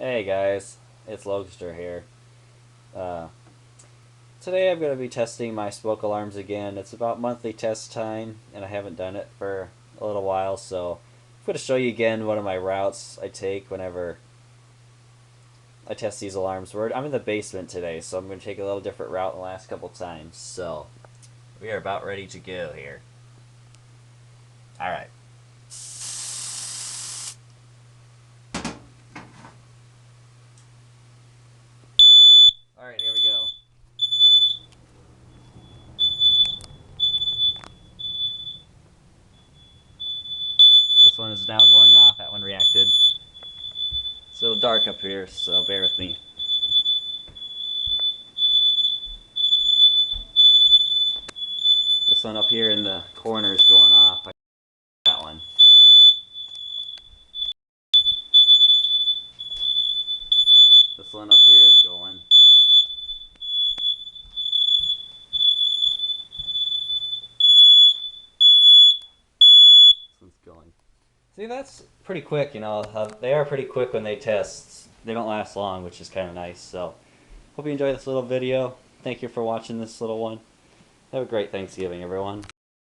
Hey guys, it's Logster here. Uh, Today I'm going to be testing my smoke alarms again. It's about monthly test time, and I haven't done it for a little while, so I'm going to show you again one of my routes I take whenever I test these alarms. I'm in the basement today, so I'm going to take a little different route than the last couple times. So we are about ready to go here. Alright. Alright, here we go. This one is now going off. That one reacted. It's a little dark up here, so bear with me. This one up here in the corner is going off. That one. This one up here is going. This one's going. See, that's pretty quick, you know. They are pretty quick when they test. They don't last long, which is kind of nice. So, hope you enjoy this little video. Thank you for watching this little one. Have a great Thanksgiving, everyone.